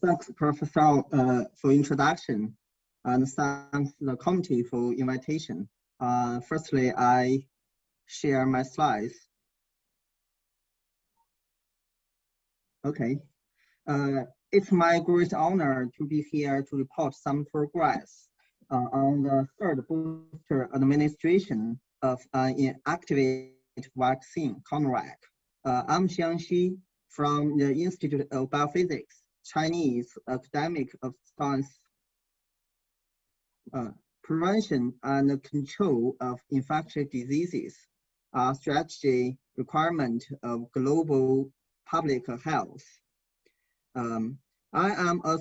Thanks, Professor, for introduction, and thanks the committee for invitation. Firstly, I share my slides. Okay. It's my great honor to be here to report some progress on the third booster administration of an inactivated vaccine, CONVAC. I'm Xiangxi from the Institute of Biophysics, Chinese Academic of Science. Prevention and control of infectious diseases are strategy requirement of global public health. I am a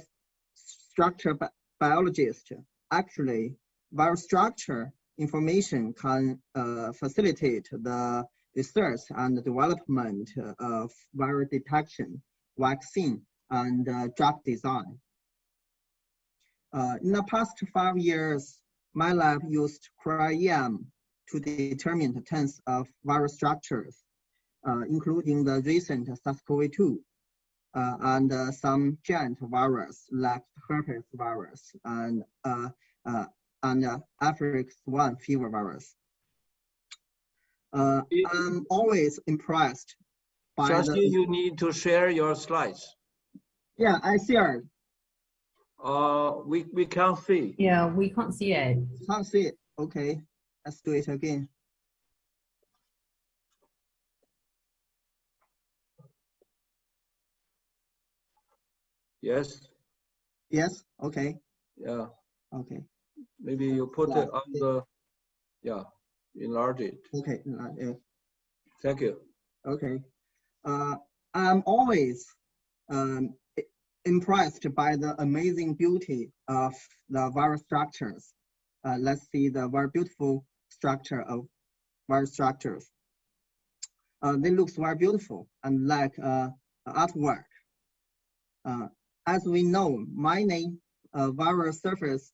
structure biologist. Actually, viral structure information can facilitate the research and development of viral detection, vaccine, and drug design. In the past 5 years, my lab used cryo-EM to determine the tens of viral structures, including the recent SARS-CoV-2 and some giant virus like herpes virus and African swine fever virus. I'm always impressed by Xiangxi, you need to share your slides. Yeah, I shared. We can't see. Yeah, we can't see it. Can't see it. Okay, let's do it again. Yes. Yes. Okay. Yeah. Okay. Maybe you put it on the. Yeah. Enlarge it. Okay. Thank you. Okay. I'm always impressed by the amazing beauty of the viral structures. Let's see the very beautiful structure of viral structures. They look very beautiful and like artwork. As we know, many viral surface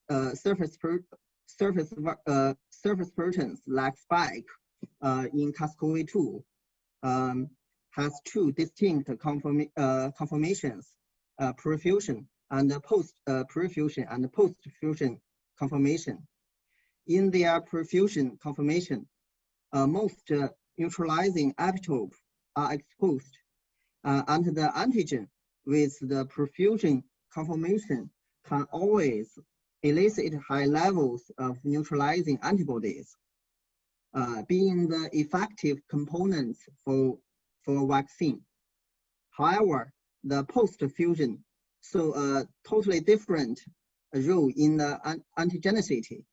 proteins like spike in SARS-CoV-2 has two distinct conformations, pre-fusion and post-pre-fusion and post-fusion conformation. In their pre-fusion conformation, most neutralizing epitopes are exposed, and the antigen with the pre-fusion conformation can always elicit high levels of neutralizing antibodies, being the effective components for vaccine. However, the post-fusion so a totally different role in the antigenicity.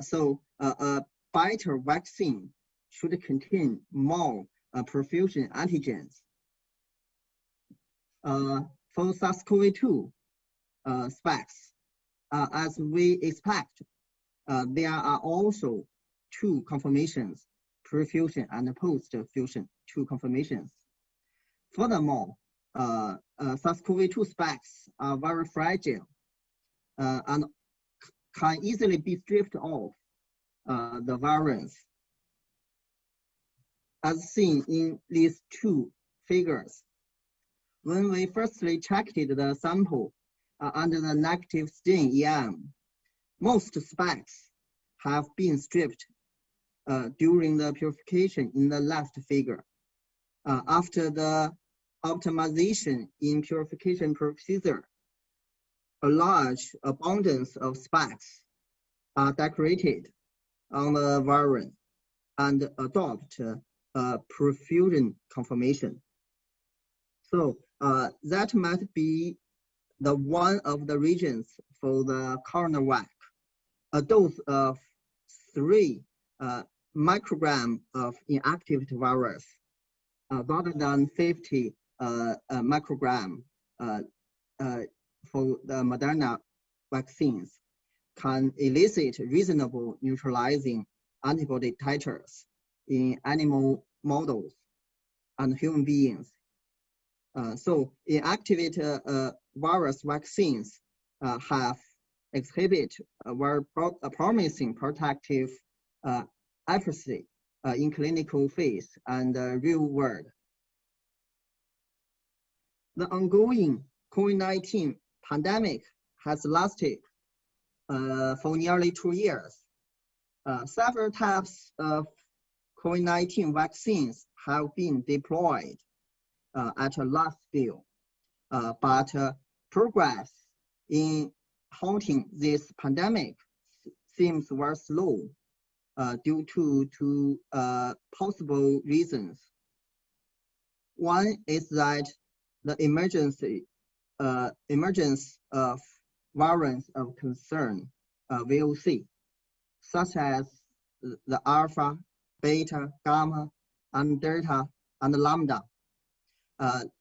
So a better vaccine should contain more pre-fusion antigens. For SARS-CoV-2 spikes, as we expect, there are also two conformations, pre-fusion and post-fusion, two conformations. Furthermore, SARS-CoV-2 spikes are very fragile and can easily be stripped off the variants, as seen in these two figures. When we firstly checked the sample under the negative stain EM, most spikes have been stripped during the purification in the left figure. After the optimization in purification procedure, a large abundance of spikes are decorated on the variant and adopt pre-fusion conformation. So that might be the one of the regions for the CoronaVac. A dose of 3 microgram of inactivated virus rather than 50 microgram for the Moderna vaccines can elicit reasonable neutralizing antibody titers in animal models and human beings. So inactivated virus vaccines have exhibit a very promising protective efficacy in clinical phase and real world. The ongoing COVID-19 pandemic has lasted for nearly 2 years. Several types of COVID-19 vaccines have been deployed at a large scale, but progress in halting this pandemic seems very slow due to possible reasons. One is that the emergence of variants of concern, VOC, such as the alpha, beta, gamma, and delta, and lambda.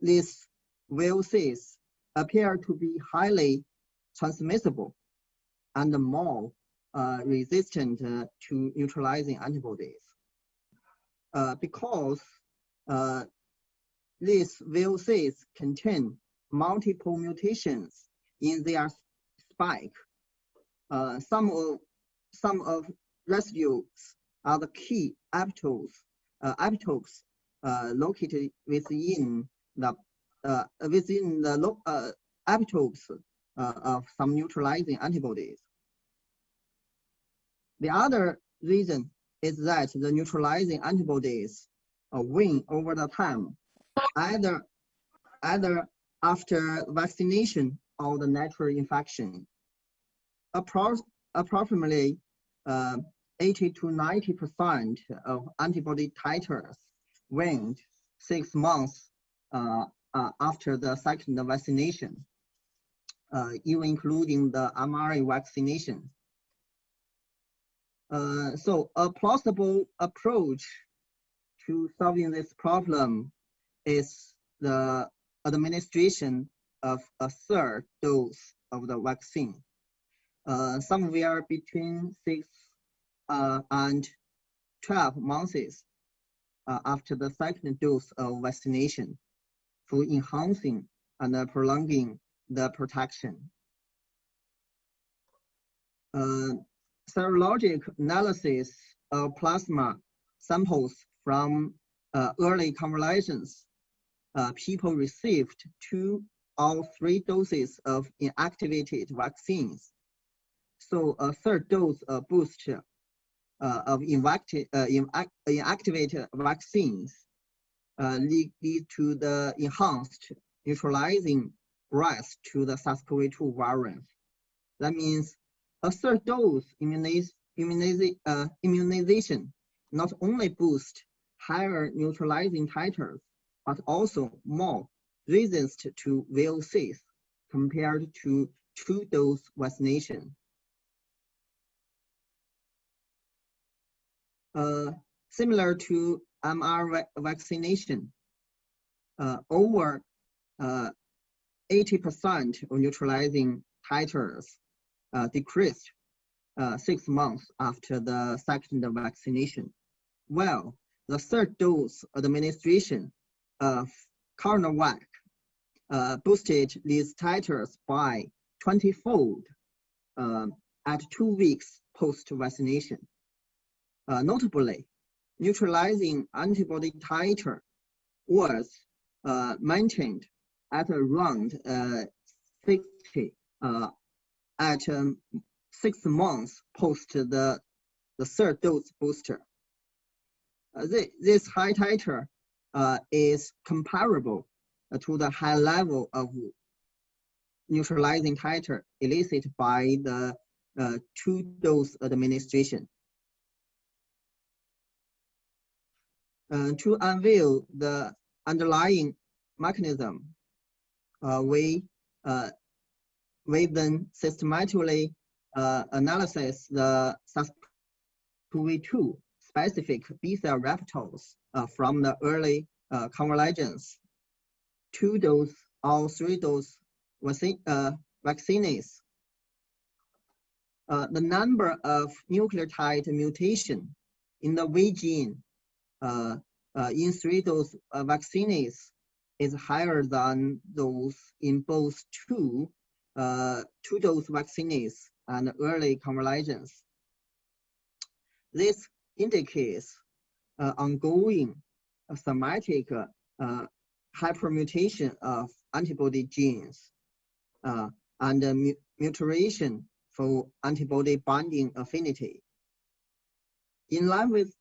These VOCs appear to be highly transmissible and more resistant to neutralizing antibodies. Because these VOCs contain multiple mutations in their spike. Some of residues are the key epitopes located within the epitopes of some neutralizing antibodies. The other reason is that the neutralizing antibodies wane over the time, either after vaccination or the natural infection. Approximately 80 to 90% of antibody titers waned 6 months after the second vaccination, even including the mRNA vaccination. So a plausible approach to solving this problem is the administration of a third dose of the vaccine, somewhere between 6 and 12 months after the second dose of vaccination, for enhancing and prolonging the protection. Serologic analysis of plasma samples from early convalescence, people received 2 or 3 doses of inactivated vaccines. So a third dose boost of inactivated vaccines lead to the enhanced neutralizing breadth to the SARS-CoV-2 variant. That means a third dose immunization not only boosts higher neutralizing titers, but also more resistant to VOCs compared to 2-dose vaccination. Similar to mRNA vaccination, over 80% of neutralizing titers decreased 6 months after the second vaccination, while the third dose administration of SINOVAC boosted these titers by 20-fold at 2 weeks post-vaccination. Notably, neutralizing antibody titer was maintained at around 60 at 6 months post the third dose booster. This high titer is comparable to the high level of neutralizing titer elicited by the 2-dose administration. To unveil the underlying mechanism, we then systematically analyze the SARS-CoV-2 specific B-cell epitopes from the early convalescence, 2-dose or 3-dose vaccines. The number of nucleotide mutation in the V gene in 3-dose vaccines is higher than those in both 2-dose vaccines and early convalescence. This indicates ongoing somatic hypermutation of antibody genes and mutation for antibody binding affinity. In line with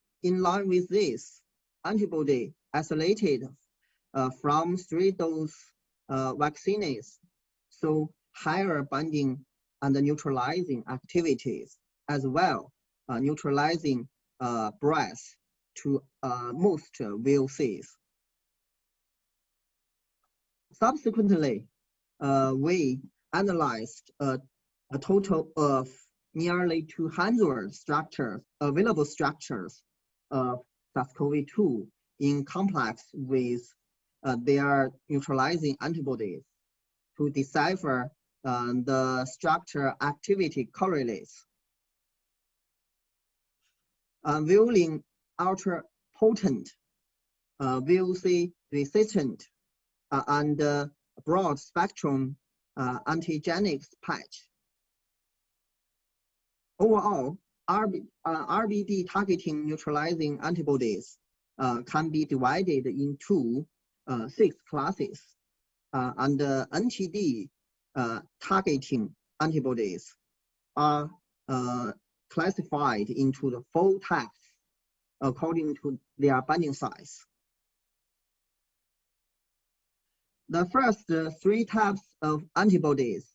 this, antibody isolated from 3-dose vaccines, so higher binding and neutralizing activities, as well neutralizing breadth to most VOCs. Subsequently, we analyzed a total of nearly 200 available structures of SARS-CoV-2 in complex with their neutralizing antibodies to decipher the structure activity correlates. Viewing ultra potent VOC resistant and broad spectrum antigenic patch. Overall, RBD targeting neutralizing antibodies can be divided into 6 classes, and NTD targeting antibodies are classified into the 4 types according to their binding size. The first 3 types of antibodies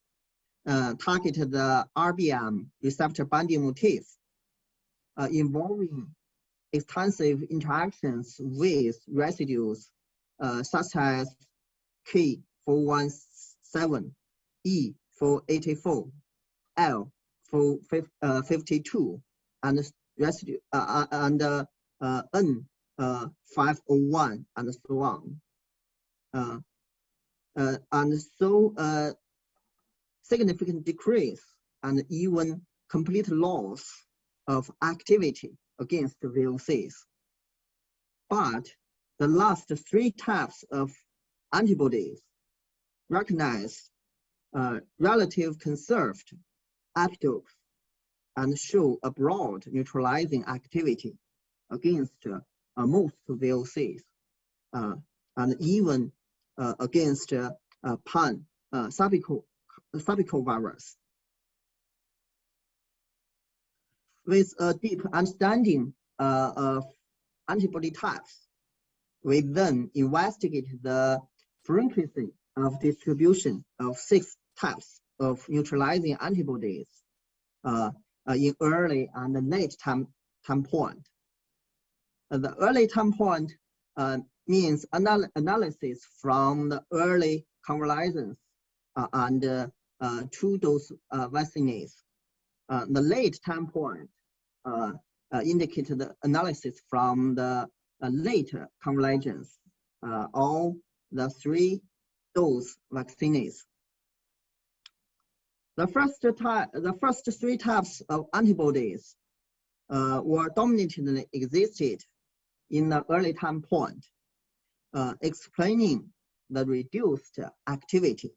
target the RBM receptor binding motif, involving extensive interactions with residues such as K417, E484, L452, and residue and N501, and so on. And so significant decrease and even complete loss of activity against VOCs. But the last 3 types of antibodies recognize relative conserved epitopes and show a broad neutralizing activity against most VOCs, and even against pan virus. With a deep understanding of antibody types, we then investigated the frequency of distribution of 6 types of neutralizing antibodies in early and late time point. The early time point means analysis from the early convalescence and 2-dose vaccines. The late time point indicated the analysis from the later convalescence, all the 3-dose vaccines. The first 3 types of antibodies were dominantly existed in the early time point, explaining the reduced activity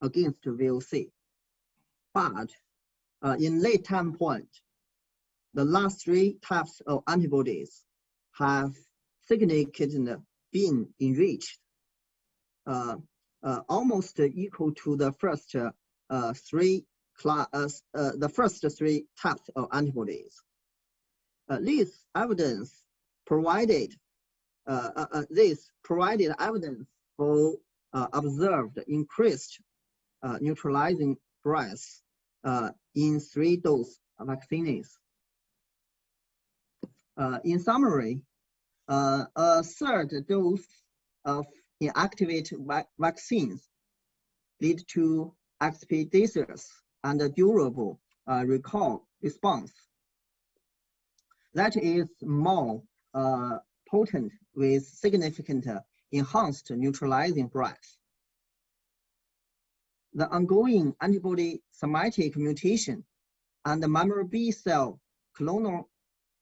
against VOC. But in late time point, the last 3 types of antibodies have significantly been enriched, almost equal to the first 3 types of antibodies. This evidence provided evidence for observed increased neutralizing breadth in 3-dose vaccines. In summary, a 3rd dose of inactivated vaccines lead to expeditious and durable recall response that is more potent with significant enhanced neutralizing breadth. The ongoing antibody somatic mutation and the memory B cell clonal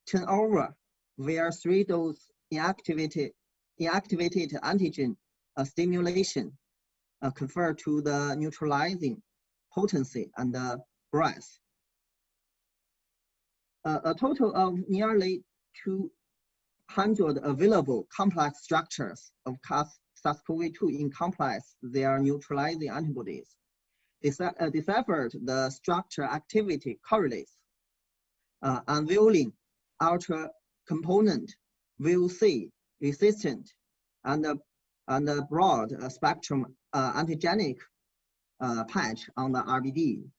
turnover via 3-dose inactivated antigen stimulation confer to the neutralizing potency and breadth. A total of nearly 200 available complex structures of SARS-CoV-2 encompass their neutralizing antibodies deciphered the structure activity correlates. Unveiling ultra component VOC resistant and a broad spectrum antigenic patch on the RBD.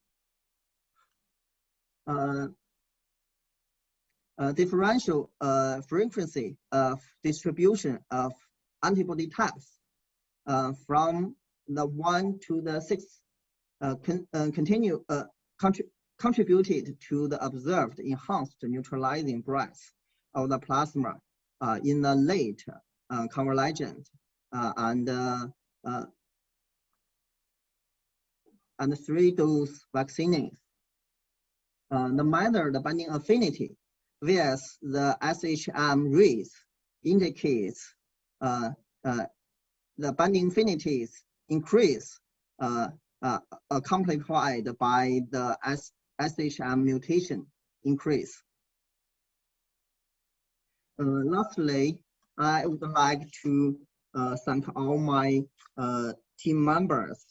Differential frequency of distribution of antibody types from the 1 to the 6 contributed to the observed enhanced neutralizing breadth of the plasma in the late convalescent and 3-dose vaccines. The matter the binding affinity vs the SHM rates indicates the binding affinities increase accompanied by the SHM mutation increase. Lastly, I would like to thank all my team members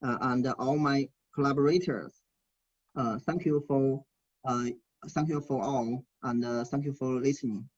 and all my collaborators. Thank you for all, and thank you for listening.